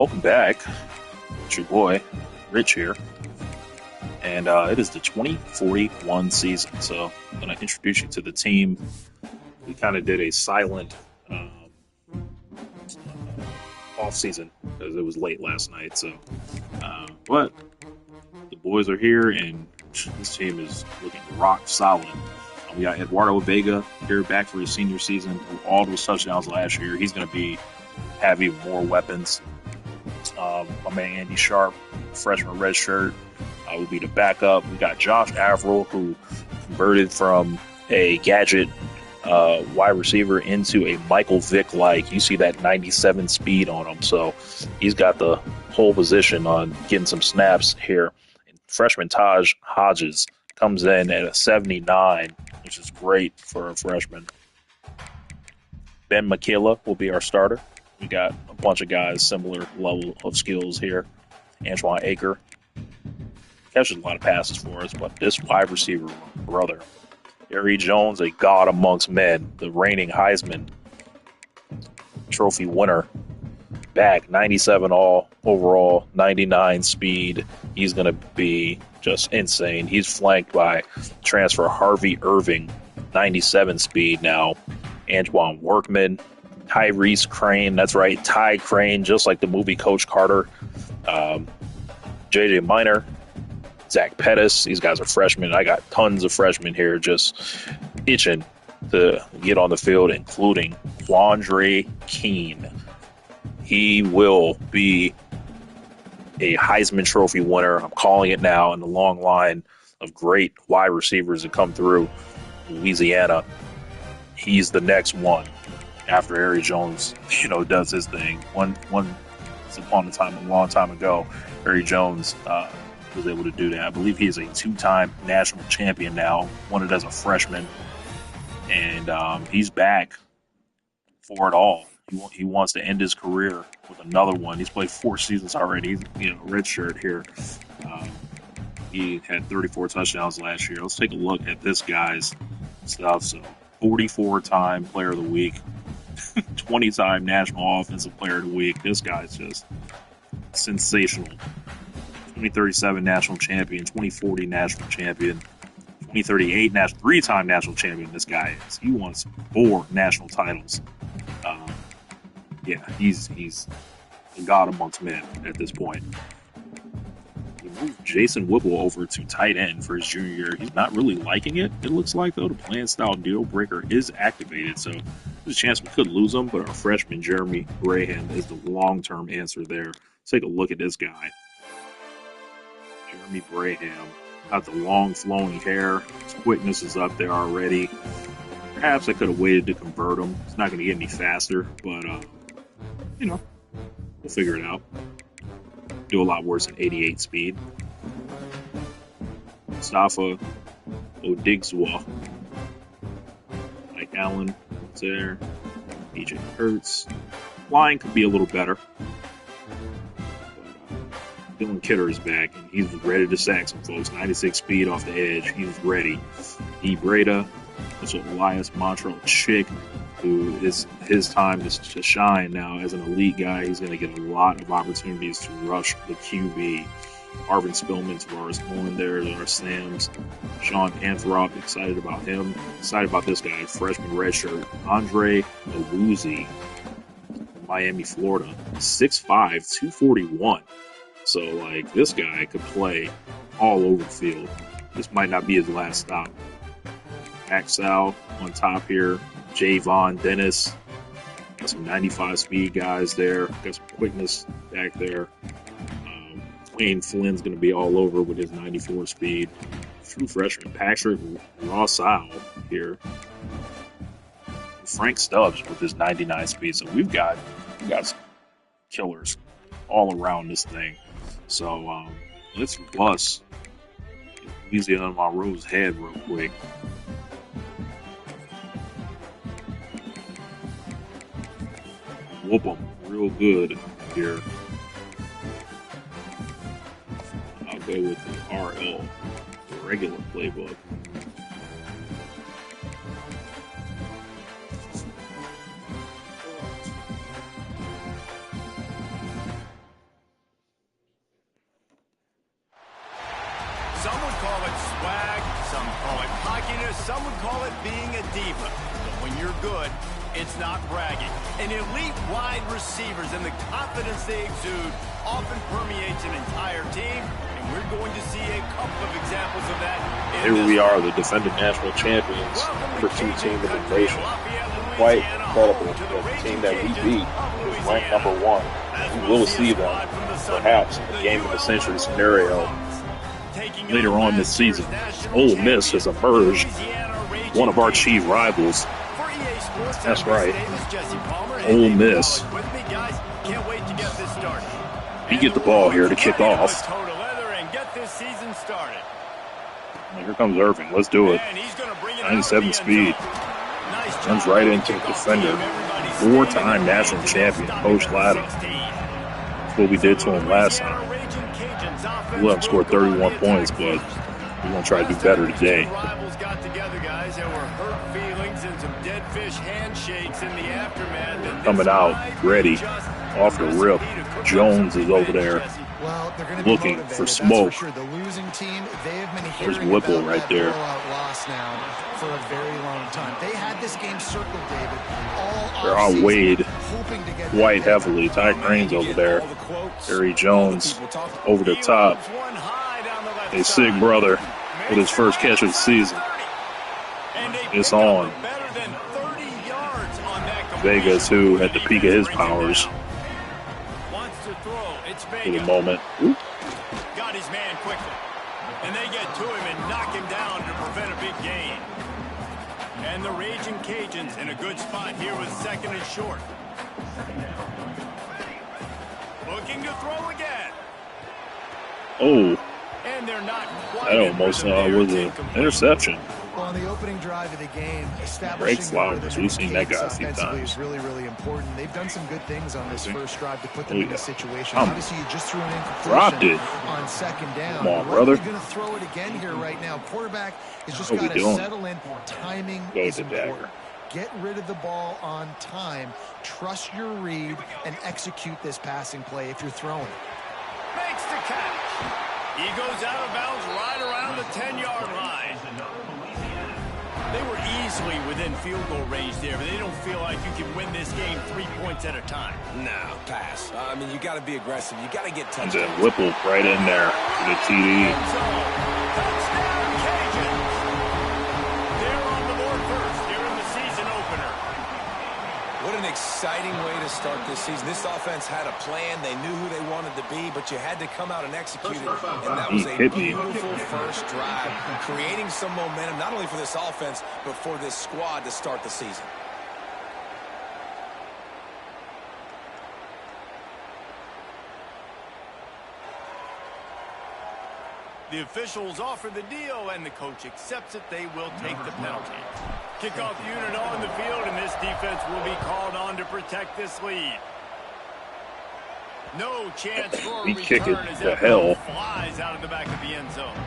Welcome back. It's your boy, Rich here, and it is the 2041 season. So I'm going to introduce you to the team. We kind of did a silent off season because it was late last night. But the boys are here, and this team is looking rock solid. We got Eduardo Vega here back for his senior season. All those touchdowns last year. He's going to have even more weapons. My man Andy Sharp, freshman red shirt, will be the backup. We got Josh Averill, who converted from a gadget wide receiver into a Michael Vick like. You see that 97 speed on him, so he's got the whole position on getting some snaps here. And freshman Taj Hodges comes in at a 79, which is great for a freshman. Ben McKilla will be our starter. We got a bunch of guys similar level of skills here. Antoine Aker catches a lot of passes for us, but this wide receiver brother, Ari Jones, a god amongst men, the reigning Heisman Trophy winner, back 97 all overall, 99 speed. He's going to be just insane. He's flanked by transfer Harvey Irving, 97 speed now. Antoine Workman, Tyrese Crane, that's right, Ty Crane, just like the movie Coach Carter. JJ Minor, Zach Pettis, these guys are freshmen. I got tons of freshmen here just itching to get on the field, including Quandre Keene. He will be a Heisman Trophy winner. I'm calling it now in the long line of great wide receivers that come through Louisiana. He's the next one after Ari Jones, does his thing. Once upon a time, a long time ago, Ari Jones was able to do that. I believe he is a two-time national champion now, won it as a freshman, and he's back for it all. He wants to end his career with another one. He's played 4 seasons already. He's red shirt here. He had 34 touchdowns last year. Let's take a look at this guy's stuff. So 44-time player of the week, 20-time national offensive player of the week. This guy's just sensational. 2037 national champion, 2040 national champion, 2038 3-time national champion. This guy is. He wants 4 national titles. He's a god amongst men at this point. We moved Jason Whipple over to tight end for his junior year. He's not really liking it. It looks like, though, the playing style deal breaker is activated, so there's a chance we could lose him, but our freshman Jeremy Graham is the long-term answer there. Let's take a look at this guy. Jeremy Graham got the long flowing hair. His quickness is up there already. Perhaps I could have waited to convert him. It's not going to get any faster, but we'll figure it out. Do a lot worse than 88 speed. Mustafa Odigzwa. Mike Allen is there. DJ Hurts. Line could be a little better. Dylan Kidder is back, and he's ready to sack some folks. 96 speed off the edge. He's ready. E. Breda. Also Elias Montrell Chick, who is his time is to shine now as an elite guy. He's going to get a lot of opportunities to rush the QB. Marvin Spillman, Tavares Owen there, our Sams. Sean Anthrop, excited about him. Excited about this guy, freshman redshirt. Andre Owuzie, Miami, Florida. 6'5", 241. So, this guy could play all over the field. This might not be his last stop. Axel on top here. Javon Dennis. Got some 95 speed guys there. Got some quickness back there. Wayne Flynn's going to be all over with his 94 speed. True freshman Patrick Rossau here. Frank Stubbs with his 99 speed. So we've got some killers all around this thing. So let's bust Louisiana Monroe's head real quick. Whoop them real good here. I'll go with the RL, the regular playbook. Some would call it swag, some call it cockiness, some would call it being a diva. But when you're good, it's not bragging. And elite wide receivers and the confidence they exude often permeates an entire team, and we're going to see a couple of examples of that. Here we are, the defending national champions, number 2 team in the nation. Quite incredible. The team that we beat is ranked number 1. We will see them, perhaps, in the game of the century scenario later on this season. Ole Miss has emerged, one of our chief rivals. That's right, Ole Miss. You get the ball here to kick off. Here comes Irving. Let's do it. 97 speed. Runs right into the defender. 4-time national champion, Coach Latta. That's what we did to him last time. We let him score 31 points, but we're going to try to do better today. Coming out, ready, off the rip. Jones is over there looking for smoke. There's Whipple right there. For a very long time. They had this game circled, David. They're on Wade quite heavily. Ty Crane's over there. Harry Jones over the top. A sick brother with his first catch of the season. It's on. Vegas, who at the peak of his powers for the moment. Ooh. Got his man quickly. And they get to him and knock him down to prevent a big gain. And the Raging Cajuns in a good spot here with 2nd and short. Looking to throw again. Oh. And they're not quite. That almost was an interception. Well, on the opening drive of the game, Greg Flowers, we've seen that guy a few times. Is really, really important. They've done some good things on this first drive to put them in this situation. Obviously, you just threw an incompletion on 2nd down. Come on, brother. We're going to throw it again here right now. Quarterback has just got to settle in. Timing is important. Get rid of the ball on time. Trust your read and execute this passing play if you're throwing it. Makes the catch. He goes out of bounds right around the 10-yard line. They were easily within field goal range there, but they don't feel like you can win this game 3 points at a time. No, pass. I mean, you got to be aggressive. You got to get touchdowns. And then Whipple right in there for the TD. Touchdown, Cajuns. They're on the board first here in the season opener. What an exciting way to start this season. This offense had a plan. They knew who they wanted to be, but you had to come out and execute it. And that was a beautiful first drive, creating some momentum, not only for this offense, but for this squad to start the season. The officials offer the deal, and the coach accepts it. They will take the penalty. Kickoff unit on the field, and this defense will be called on to protect this lead. No chance for a return as that ball flies out of the back of the end zone.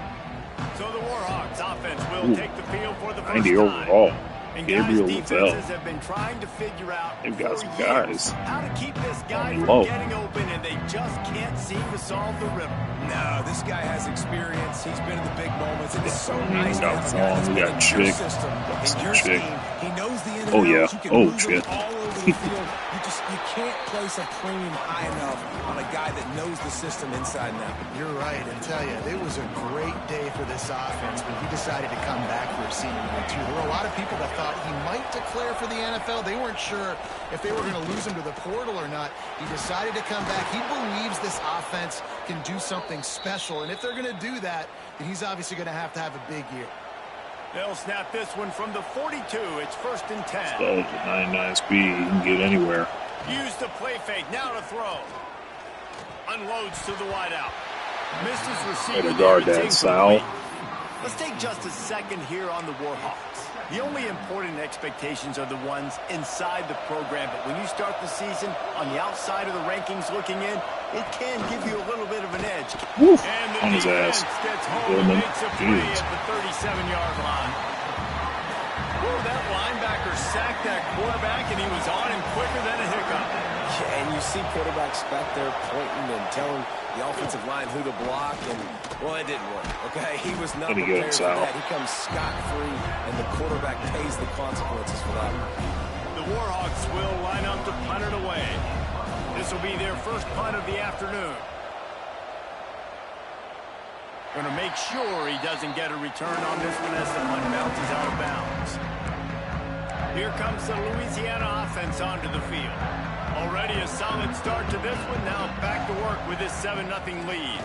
So the Warhawks offense will take the field for the first 90 time. overall. And Gabriel guys, Lavelle. defenses have been trying to figure out They've got some for guys years how to keep this guy from getting open, and they just can't seem to solve the riddle. No, this guy has experience. He's been in the big moments. It's so nice to got have a guy that's we been got in Chick. your system. In your Chick. scheme, he knows the ins and Oh, yeah. outs. You can Oh, move him shit. all over the field. You can't place a premium high enough on a guy that knows the system inside and out. You're right, and tell you, it was a great day for this offense when he decided to come back for a senior year, too. There were a lot of people that thought he might declare for the NFL. They weren't sure if they were going to lose him to the portal or not. He decided to come back. He believes this offense can do something special, and if they're going to do that, then he's obviously going to have a big year. They'll snap this one from the 42. It's 1st and 10. So, 99 speed, you can get anywhere. Use the play fake. Now to throw. Unloads to the wideout. Misses receiver. Better guard that, Sal. Let's take just a second here on the Warhawks. The only important expectations are the ones inside the program, but when you start the season on the outside of the rankings looking in, it can give you a little bit of an edge. Woo. And the On his ass. gets home and makes a play at the 37-yard line. Ooh, that linebacker sacked that quarterback, and he was on him quicker than a hiccup. Yeah, and you see quarterbacks back there pointing and telling the offensive line who to block, and, well, it didn't work, okay? He was not prepared for that. He comes scot-free, and the quarterback pays the consequences for that. The Warhawks will line up to punt it away. This will be their first punt of the afternoon. Going to make sure he doesn't get a return on this one as the punt bounces out of bounds. Here comes the Louisiana offense onto the field. Already a solid start to this one. Now back to work with this 7-0 lead.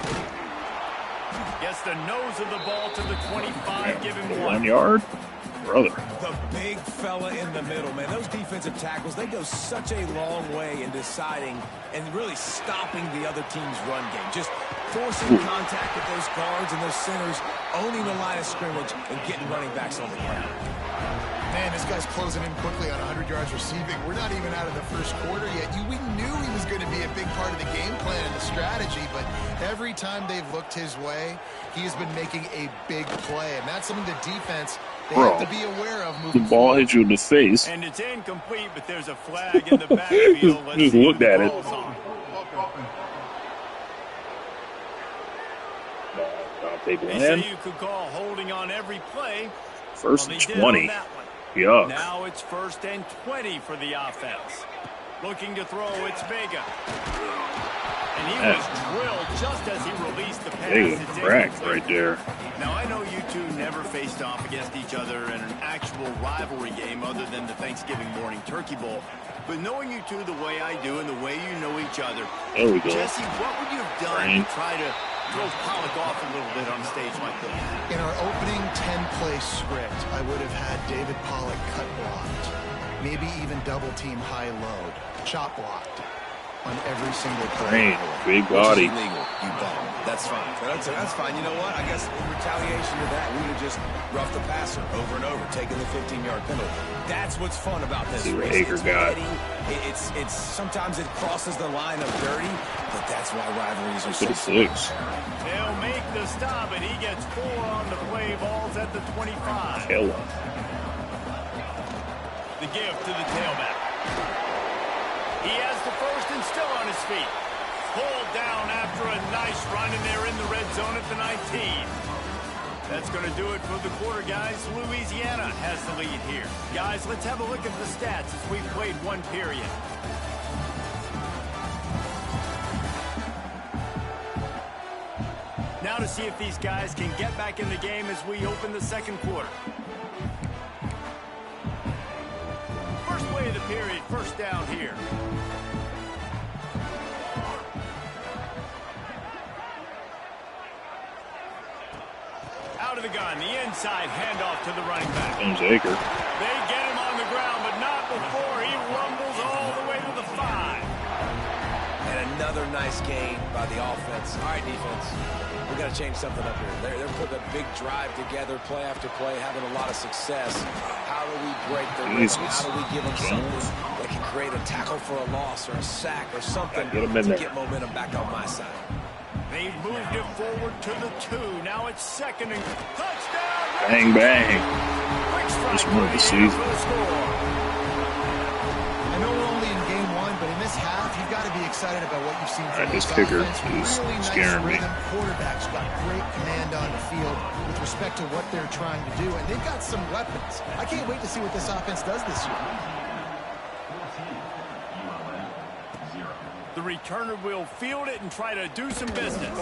Gets the nose of the ball to the 25, give him 1 yard. Brother. The big fella in the middle, man. Those defensive tackles, they go such a long way in deciding and really stopping the other team's run game. Just forcing contact with those guards and those centers, owning the line of scrimmage, and getting running backs on the ground. Man, this guy's closing in quickly on 100 yards receiving. We're not even out of the first quarter yet. We knew he was going to be a big part of the game plan and the strategy, but every time they've looked his way, he has been making a big play, and that's something the defense they have to be aware of moving the ball hit you in the face. And it's incomplete, but there's a flag in the backfield. Just looked at it. They say you could call holding on every play. First and 20. Yuck. Now it's 1st and 20 for the offense. Looking to throw, it's Vega. And he was drilled just as he released the pass. Vega cracked right there. Now, I know you two never faced off against each other in an actual rivalry game other than the Thanksgiving morning turkey bowl. But knowing you two the way I do and the way you know each other, there we go. Jesse, what would you have done to try to throw Pollock off a little bit on a stage like this? In our opening 10-play script, I would have had David Pollock cut blocked, maybe even double-team high-load, chop blocked on every single play. Big body. Illegal, you bum. That's fine. That's fine. You know what? I guess in retaliation to that, we would just rough the passer over and over, taking the 15-yard penalty. That's what's fun about this race. It's petty. It's sometimes it crosses the line of dirty, but that's why rivalries are so fun. They'll make the stop, and he gets 4 on the play. Ball's at the 25. Tail The give to the tailback. He has the first and still on his feet. Pulled down after a nice run, and they're in the red zone at the 19. That's going to do it for the quarter, guys. Louisiana has the lead here. Guys, let's have a look at the stats as we've played one period. Now to see if these guys can get back in the game as we open the second quarter. First play of the period, first down here. Out of the gun, the inside handoff to the running back. James Aker. They get him on the ground, but not before he rumbles all the way to the 5. And another nice gain by the offense. All right, defense. We got to change something up here. They're putting a big drive together, play after play, having a lot of success. How do we break the rhythm? How do we give them something that can create a tackle for a loss or a sack or something to get momentum back on my side? They've moved it forward to the 2. Now it's 2nd and touchdown. Bang, bang. Just won the season. I know we're only in game 1, but in this half, you've got to be excited about what you've seen from this kicker is really scaring me. Quarterbacks got great command on the field with respect to what they're trying to do, and they've got some weapons. I can't wait to see what this offense does this year. The returner will field it and try to do some business.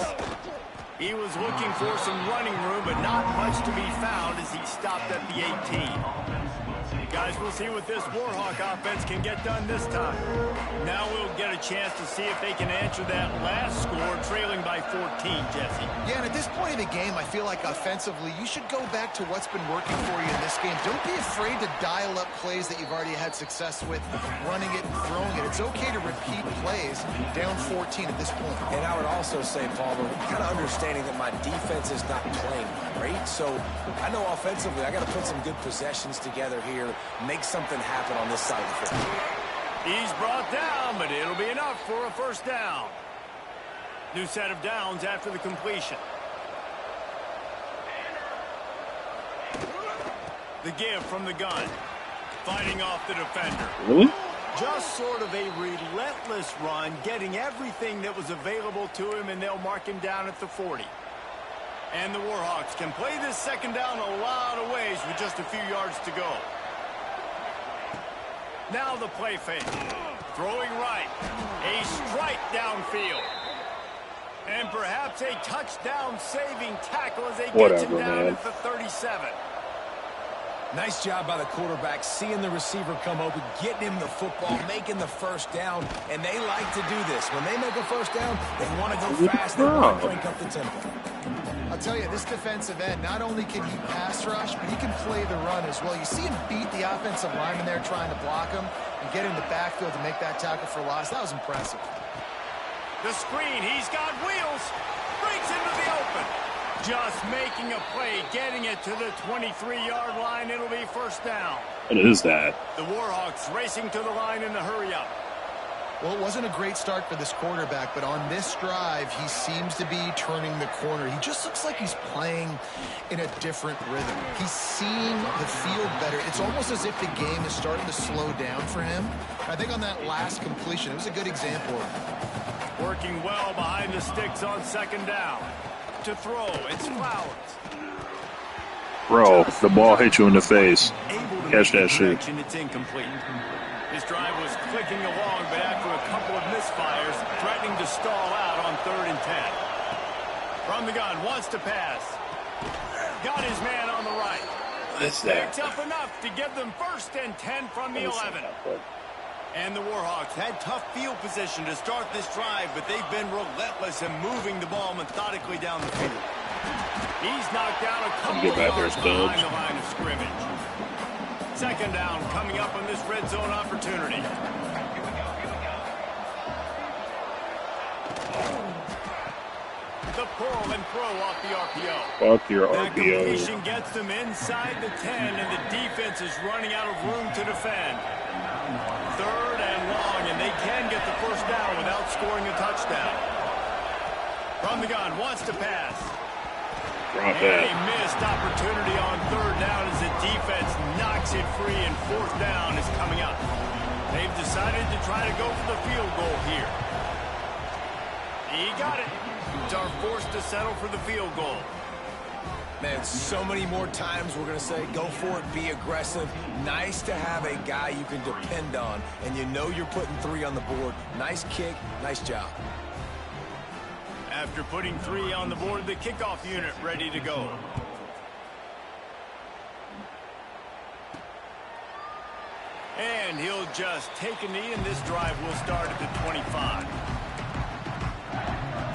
He was looking for some running room, but not much to be found as he stopped at the 18. Guys, we'll see what this Warhawk offense can get done this time. Now we'll get a chance to see if they can answer that last score, trailing by 14, Jesse. Yeah, and at this point in the game, I feel like offensively, you should go back to what's been working for you in this game. Don't be afraid to dial up plays that you've already had success with, running it and throwing it. It's okay to repeat plays down 14 at this point. And I would also say, Palmer, kind of understanding that my defense is not playing great, so I know offensively I got to put some good possessions together here, make something happen on this side of the field. He's brought down, but it'll be enough for a first down. New set of downs after the completion. The give from the gun. Fighting off the defender. Really? Just sort of a relentless run, getting everything that was available to him, and they'll mark him down at the 40. And the Warhawks can play this second down a lot of ways with just a few yards to go. Now the play fake. Throwing right. A strike downfield. And perhaps a touchdown-saving tackle as they get him down at the 37. Nice job by the quarterback, seeing the receiver come open, getting him the football, making the first down, and they like to do this. When they make a first down, they want to go fast, they want to crank up the tempo. I'll tell you, this defensive end, not only can he pass rush, but he can play the run as well. You see him beat the offensive lineman there trying to block him and get in the backfield to make that tackle for loss. That was impressive. The screen, he's got wheels, breaks into the open. Just making a play, getting it to the 23-yard line. It'll be first down. What is that? The Warhawks racing to the line in the hurry-up. Well, it wasn't a great start for this quarterback, but on this drive, he seems to be turning the corner. He just looks like he's playing in a different rhythm. He's seeing the field better. It's almost as if the game is starting to slow down for him. I think on that last completion, it was a good example of it. Working well behind the sticks on second down. To throw, it's Flowers. Bro, the ball hit you in the face. Catch that shit. It's incomplete. His drive was clicking along, but after a couple of misfires, threatening to stall out on 3rd and 10. From the gun, wants to pass. Got his man on the right. What's that? Picks up enough to give them 1st and 10 from the 11. And the Warhawks had tough field position to start this drive, but they've been relentless in moving the ball methodically down the field. He's knocked down a couple of yards behind the line of scrimmage. Second down coming up on this red zone opportunity. The pull and throw off the RPO. Fuck your That RPO. completion gets them inside the 10, and the defense is running out of room to defend. 3rd and long, and they can get the first down without scoring a touchdown. From the gun, wants to pass. Drop And that. a missed opportunity on 3rd down as the defense knocks it free, and 4th down is coming up. They've decided to try to go for the field goal here. He got it. Are forced to settle for the field goal. Man, so many more times we're going to say, go for it, be aggressive. Nice to have a guy you can depend on, and you know you're putting 3 on the board. Nice kick, nice job. After putting 3 on the board, the kickoff unit ready to go. And he'll just take a knee, and this drive will start at the 25.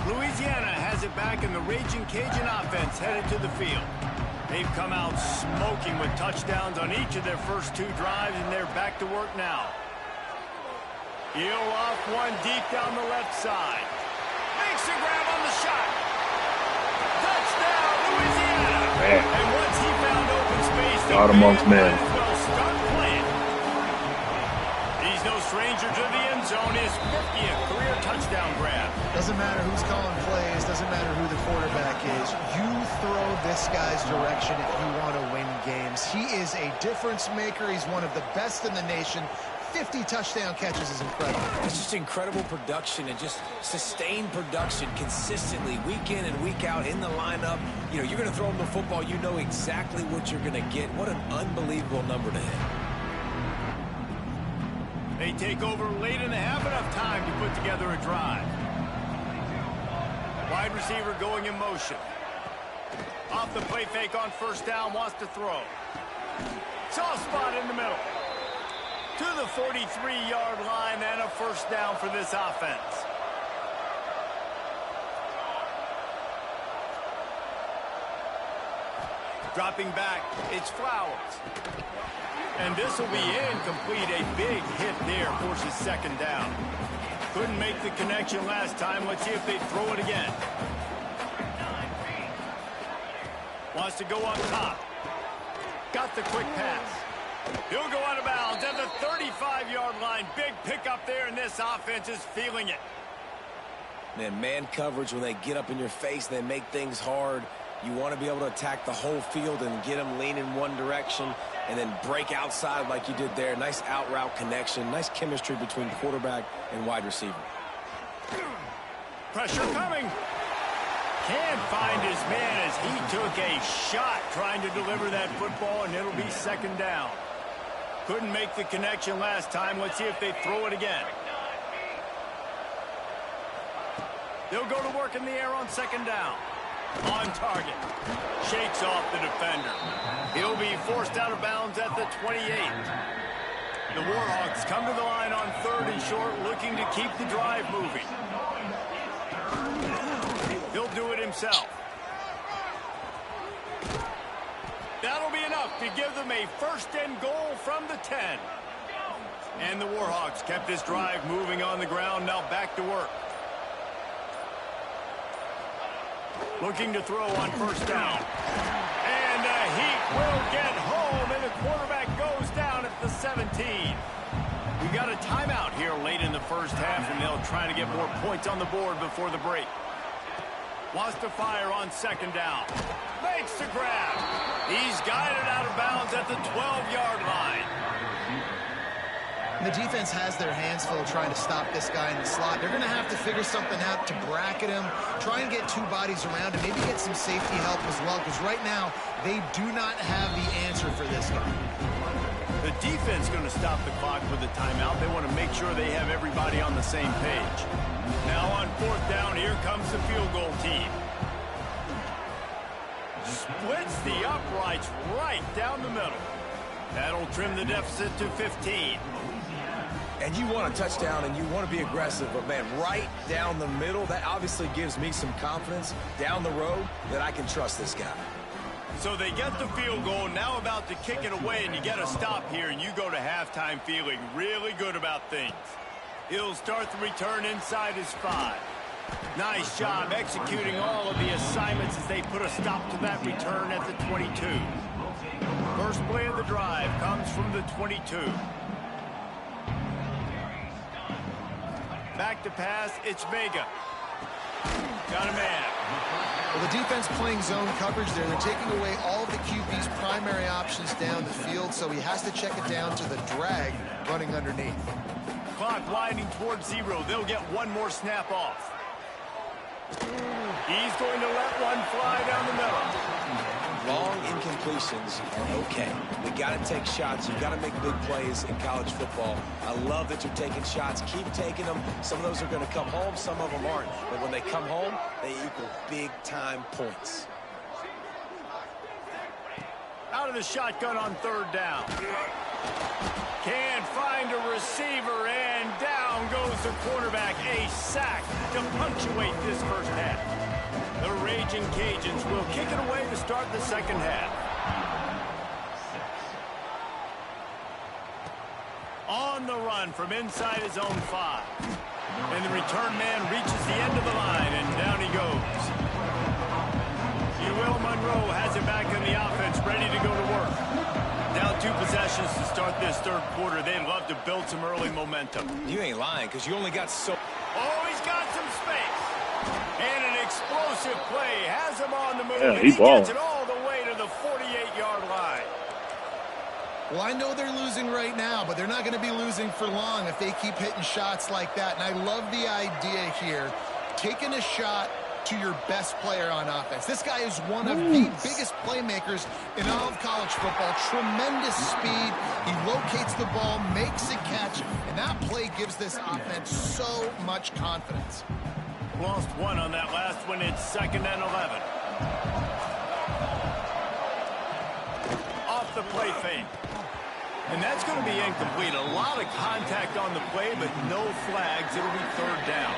Louisiana has it back, and the Raging Cajun offense headed to the field. They've come out smoking with touchdowns on each of their first 2 drives, and they're back to work now. Heel off one deep down the left side. Makes the grab on the shot. Touchdown, Louisiana! Man. And once he found open space, God amongst men. might as well start playing. He's no stranger to the end zone. His 50th career touchdown grab. Doesn't matter who's calling plays, doesn't matter who the quarterback is. You throw this guy's direction if you want to win games. He is a difference maker. He's one of the best in the nation. 50 touchdown catches is incredible. It's just incredible production and just sustained production consistently week in and week out in the lineup. You know, you're going to throw him the football. You know exactly what you're going to get. What an unbelievable number to hit. They take over late in the half, enough time to put together a drive. Wide receiver going in motion. Off the play fake on 1st down, wants to throw. Soft spot in the middle. To the 43-yard line, and a 1st down for this offense. Dropping back, it's Flowers. And this will be incomplete. A big hit there forces 2nd down. Couldn't make the connection last time. Let's see if they throw it again. Wants to go up top. Got the quick pass. He'll go out of bounds at the 35-yard line. Big pickup there, and this offense is feeling it. Man coverage, when they get up in your face, they make things hard. You want to be able to attack the whole field and get them leaning one direction and then break outside like you did there. Nice out route connection, nice chemistry between quarterback and wide receiver. Pressure coming. Can't find his man as he took a shot trying to deliver that football, and it'll be second down. Couldn't make the connection last time. Let's see if they throw it again. They'll go to work in the air on second down. On target. Shakes off the defender. He'll be forced out of bounds at the 28. The Warhawks come to the line on third and short, looking to keep the drive moving. He'll do it himself. That'll be enough to give them a first and goal from the 10. And the Warhawks kept this drive moving on the ground, now back to work. Looking to throw on first down. And he will get home, and the quarterback goes down at the 17. We got a timeout here late in the first half, and they'll try to get more points on the board before the break. Wants to fire on second down. Makes the grab. He's guided out of bounds at the 12-yard line. The defense has their hands full trying to stop this guy in the slot. They're going to have to figure something out to bracket him, try and get two bodies around him, maybe get some safety help as well, because right now they do not have the answer for this guy. The defense going to stop the clock with a timeout. They want to make sure they have everybody on the same page. Now on fourth down, here comes the field goal team. Splits the uprights right down the middle. That'll trim the deficit to 15. And you want a touchdown and you want to be aggressive, but man, right down the middle, that obviously gives me some confidence down the road that I can trust this guy. So they get the field goal, now about to kick it away, and you get a stop here, and you go to halftime feeling really good about things. He'll start the return inside his 5. Nice job executing all of the assignments as they put a stop to that return at the 22. First play of the drive comes from the 22. Back to pass, it's Vega. Got a man. Well, the defense playing zone coverage there. They're taking away all of the QB's primary options down the field, so he has to check it down to the drag running underneath. Clock winding towards 0. They'll get one more snap off. He's going to let one fly down the middle. Long incompletions are okay. We got to take shots. You got to make big plays in college football. I love that you're taking shots. Keep taking them. Some of those are going to come home. Some of them aren't. But when they come home, they equal big-time points. Out of the shotgun on third down. Can't find a receiver, and down goes the quarterback. A sack to punctuate this first half. The Raging Cajuns will kick it away to start the second half. On the run from inside his own 5. And the return man reaches the end of the line, and down he goes. Monroe has it back in the offense, ready to go to work. Down 2 possessions to start this third quarter. They'd love to build some early momentum. You ain't lying, because you only got so... Oh, he's got some space. And an explosive play has him on the move. Yeah, and he balling. gets it all the way to the 48-yard line. Well, I know they're losing right now, but they're not going to be losing for long if they keep hitting shots like that. And I love the idea here, taking a shot to your best player on offense. This guy is one of the biggest playmakers in all of college football. Tremendous speed. He locates the ball, makes a catch, and that play gives this offense so much confidence. Lost one on that last one. It's 2nd and 11. Off the play fake. And that's going to be incomplete. A lot of contact on the play, but no flags. It'll be 3rd down.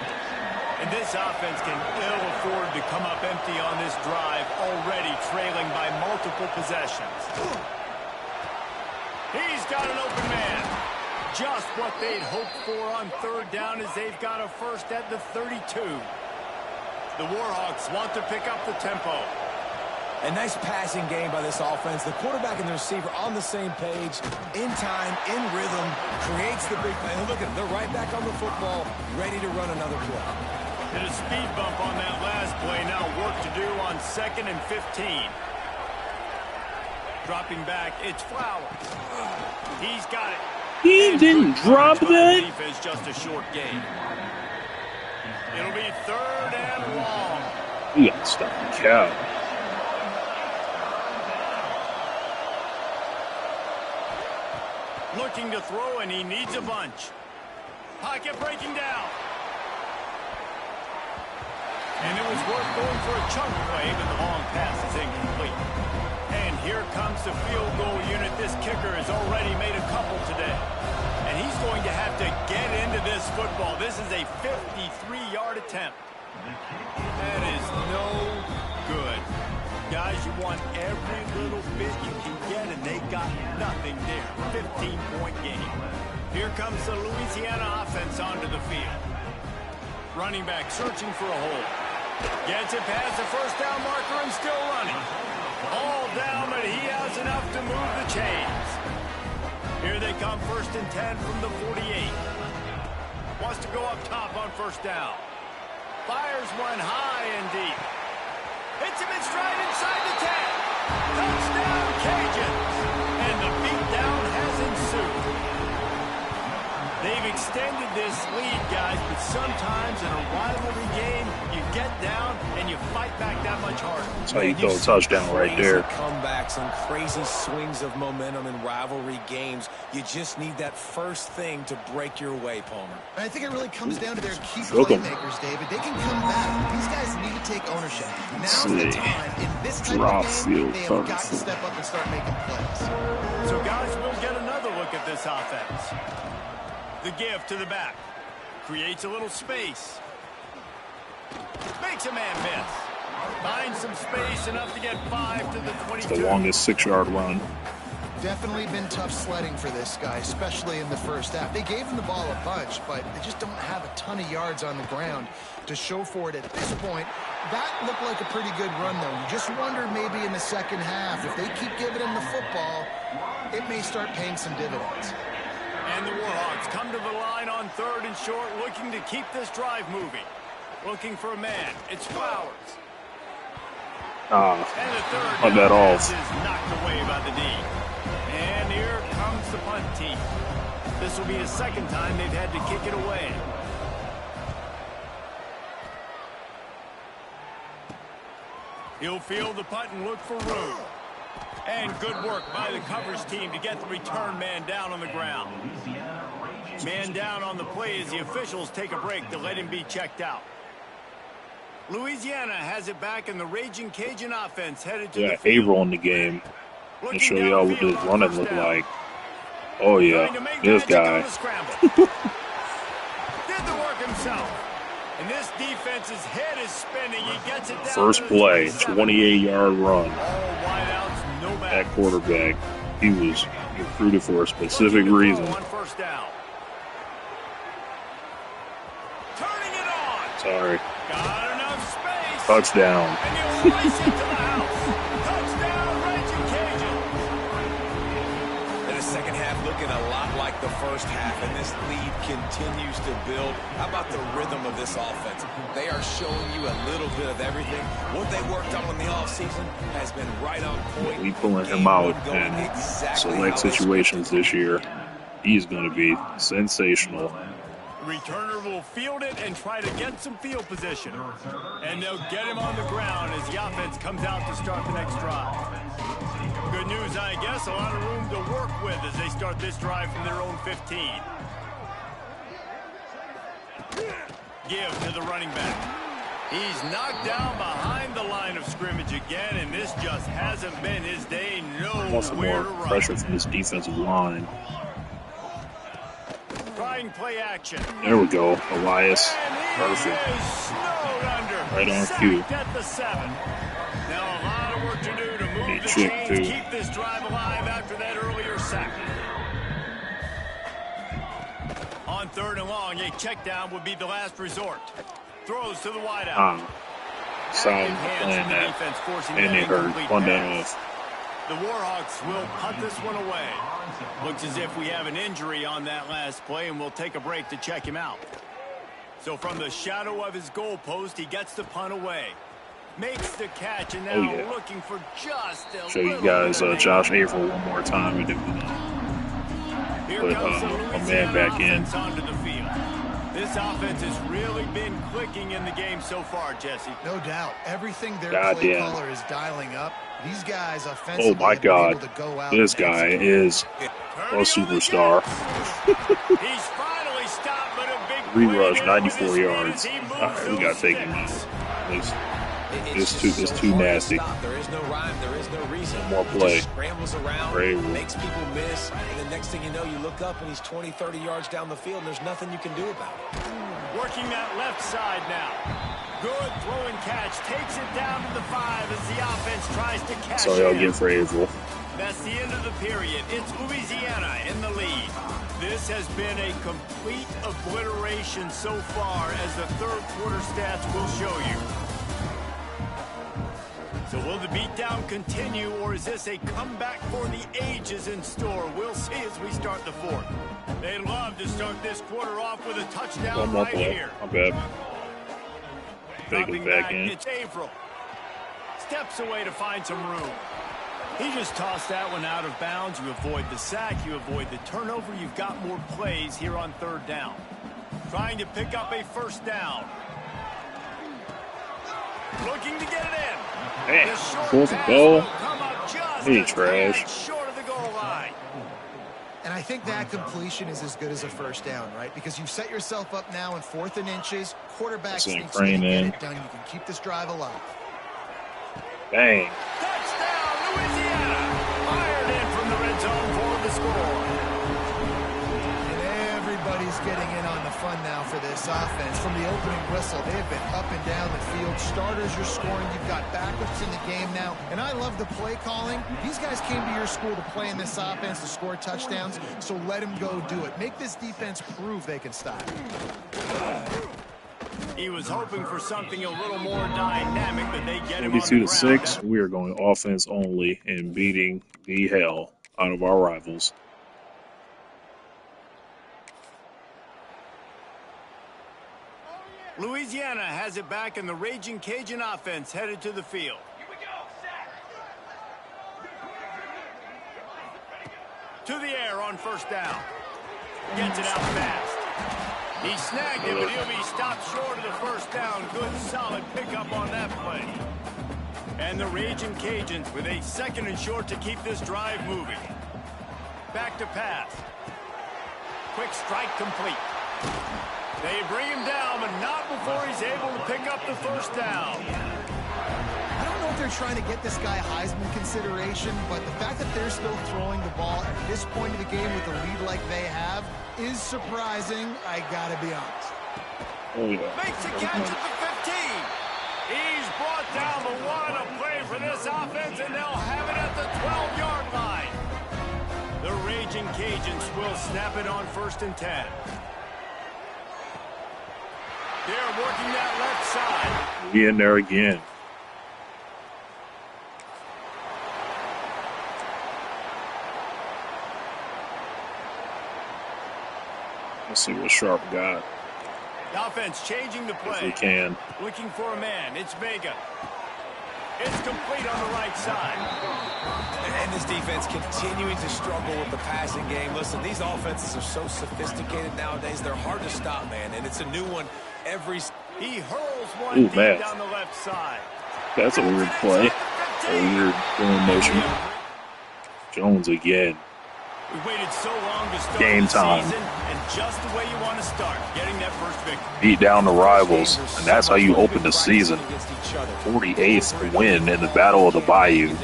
And this offense can ill afford to come up empty on this drive, already trailing by multiple possessions. He's got an open man. Just what they'd hoped for on 3rd down as they've got a first at the 32. The Warhawks want to pick up the tempo. A nice passing game by this offense. The quarterback and the receiver on the same page, in time, in rhythm, creates the big play. And look at them, they're right back on the football, ready to run another play. And a speed bump on that last play. Now work to do on 2nd and 15. Dropping back, it's Flowers. He's got it. He didn't drop that. Defense, just a short game. It'll be 3rd and long. You got to stop the cow. Looking to throw, and he needs a bunch. Pocket breaking down. And it was worth going for a chunk play, but the long pass is incomplete. And here comes the field goal unit. This kicker has already made a couple today. And he's going to have to get into this football. This is a 53-yard attempt. That is no good. Guys, you want every little bit you can get, and they got nothing there. 15-point game. Here comes the Louisiana offense onto the field. Running back searching for a hole. Gets it past the first down marker and still running. All down, but he has enough to move the chains. Here they come, 1st and 10 from the 48. Wants to go up top on 1st down. Fires one high and deep. Hits him in stride inside the 10. Touchdown, Cajuns. And the beatdown has ensued. They've extended this lead, guys, but sometimes in a rivalry game, you get down and you fight back that much harder. That's how you throw a touchdown right there. Comebacks and crazy swings of momentum in rivalry games. You just need that first thing to break your way, Palmer. I think it really comes down to their key playmakers, David. They can come back. These guys need to take ownership. Now's the time. In this type of game, they have got to step up and start making plays. So, guys, we'll get another look at this offense. The give to the back. Creates a little space. Makes a man miss. Finds some space enough to get 5 to the 22. The longest 6-yard run. Definitely been tough sledding for this guy, especially in the first half. They gave him the ball a bunch, but they just don't have a ton of yards on the ground to show for it at this point. That looked like a pretty good run, though. You just wonder maybe in the second half, if they keep giving him the football, it may start paying some dividends. And the Warhawks come to the line on 3rd and short, looking to keep this drive moving. Looking for a man. It's Flowers. And the 3rd down pass is knocked away by the D. And here comes the punt team. This will be the 2nd time they've had to kick it away. He'll field the punt and look for room. And good work by the coverage team to get the return man down on the ground. Man down on the play as the officials take a break to let him be checked out. Louisiana has it back, in the Raging Cajun offense headed to the field. Averill in the game. I'll show y'all what his running look like. Oh yeah, this guy. Did the work himself. And this defense's head is spinning. He gets it down. First play, 28-yard run. All wideouts, no back. That quarterback, he was recruited for a specific reason. On 1st down. Turning it on. Sorry. Got enough space. Touchdown. And he'll race it to the house. Touchdown, Raging Cajun. And the second half looking a lot like the first half, and this lead continues to build. How about the rhythm of this offense? They are showing you a little bit of everything. What they worked on in the offseason has been right on point. We pulling him out in select situations this year. He's going to be sensational. Returner will field it and try to get some field position. And they'll get him on the ground as the offense comes out to start the next drive. Good news, I guess, a lot of room to work with as they start this drive from their own 15. Give to the running back. He's knocked down behind the line of scrimmage again, and this just hasn't been his day. Want some more Nowhere to run. pressure from this defensive line. Trying play action. There we go, Elias. Perfect. Right on cue. At the 7. Now a lot of work to do to move the Chick, chains, too. keep this drive alive after that earlier sack. On 3rd and long, a check down would be the last resort. Throws to the wideout. Solid playing that. And they hurt. One down off. The Warhawks will punt this one away. Looks as if we have an injury on that last play, and we'll take a break to check him out. So from the shadow of his goalpost, he gets the punt away. Makes the catch, and now yeah. looking for just a Show you little guys bit of Josh Averill one more time, and then Here put comes the my man Louisiana back in. offense onto the field. This offense has really been clicking in the game so far, Jesse. No doubt. Everything their God play damn. caller is dialing up. These guys offensively Oh my have been God, able to go out this and guy execute. is a superstar. He's finally stopped, but a big Three play rush, there 94 with his yards. speed as he moves All right, we gotta those take him sticks. out. It's too hard to nasty. stop. There is no rhyme. There is no reason. One more He play. just scrambles around, Great. makes people miss, and the next thing you know, you look up and he's 20, 30 yards down the field, and there's nothing you can do about it. Working that left side now. Good throw and catch. Takes it down to the 5 as the offense tries to cash That's all y'all in. get for Averill. That's the end of the period. It's Louisiana in the lead. This has been a complete obliteration so far, as the third quarter stats will show you. So will the beatdown continue, or is this a comeback for the ages in store? We'll see as we start the fourth. They'd love to start this quarter off with a touchdown One more right play. here. My bad. Dropping back in. It's Averill. Steps away to find some room. He just tossed that one out of bounds. You avoid the sack, you avoid the turnover. You've got more plays here on third down. Trying to pick up a first down. Looking to get it in. Man, The short fourth and pass goal. will come up just He a trash. tad short of the goal line. And I think that completion is as good as a first down, right? Because you've set yourself up now in 4th and inches. Quarterback That's an sneaks in and crane get in. it done. You can keep this drive alive. Dang. Touchdown, Louisiana. Fired in from the red zone for the score. And everybody's getting in on the fun now for this offense. From the opening whistle, they have been up and down the field. Starters are scoring. You've got backups in the game now. And I love the play calling. These guys came to your school to play in this offense to score touchdowns, so let them go do it. Make this defense prove they can stop. He was hoping for something a little more dynamic, but they get him on the 42-6. ground. We are going offense only and beating the hell out of our rivals. Louisiana has it back, and the Raging Cajun offense headed to the field. To the air on first down. Gets it out fast. He snagged it, but he'll be stopped short of the first down. Good, solid pickup on that play. And the Raging Cajuns with a 2nd and short to keep this drive moving. Back to pass. Quick strike complete. They bring him down, but not before he's able to pick up the first down. I don't know if they're trying to get this guy Heisman consideration, but the fact that they're still throwing the ball at this point of the game with a lead like they have is surprising, I gotta be honest. Oh, yeah. Makes a catch at the 15. He's brought down the one. A play for this offense, and they'll have it at the 12-yard line. The Raging Cajuns will snap it on 1st and 10. They're working that left side. We in there again. Let's see what Sharp got. The offense changing the If play. we can. Looking for a man. It's Vega. It's complete on the right side. And this defense continuing to struggle with the passing game. Listen, these offenses are so sophisticated nowadays. They're hard to stop, man. And it's a new one every... He hurls one Ooh, deep man. down the left side. That's a weird play. A weird throwing motion. Jones again. We waited so long to start Game the time. season, and just the way you want to start, getting that first victory. Beat down the rivals, and that's how you open the season. Against each other. 48th win in the Battle of the Bayou.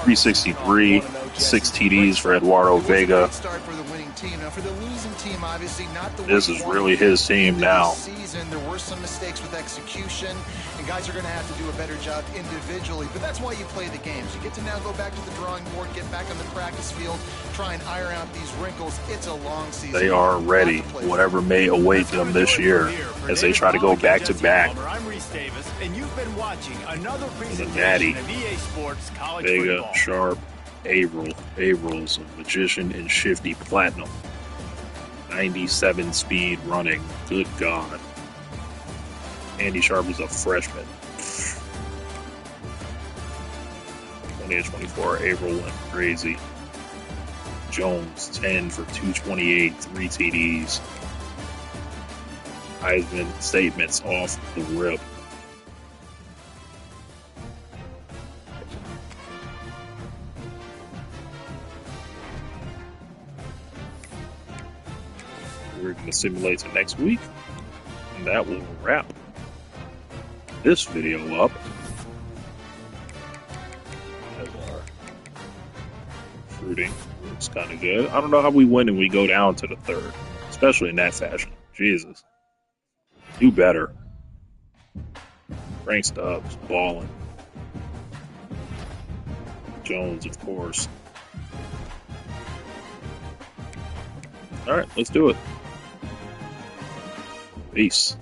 363, 6 TDs for Eduardo Vega. Start for the winning team. Now for the losing team, obviously not the way This you is want really it. his team now. This season, there were some mistakes with execution, and guys are going to have to do a better job individually. But that's why you play the games. You get to now go back to the drawing board, get back on the practice field, try and iron out these wrinkles. It's a long season. They are ready, whatever may await them this year, as they try to go back-to-back. I'm Reese Davis, and you've been watching another Natty. presentation of EA Sports College Vega, Football. Sharp, Averill. Averill's a magician and shifty platinum. 97 speed running. Good God. Andy Sharp is a freshman. 20 of 24. Averill went crazy. Jones, 10 for 228, 3 TDs. Heisman statements off the rip. We're going to simulate to next week, and that will wrap this video up. As our fruiting looks kind of good. I don't know how we win and we go down to the third, especially in that fashion. Jesus. Do better. Frank Stubbs, balling. Jones, of course. All right, let's do it. Peace.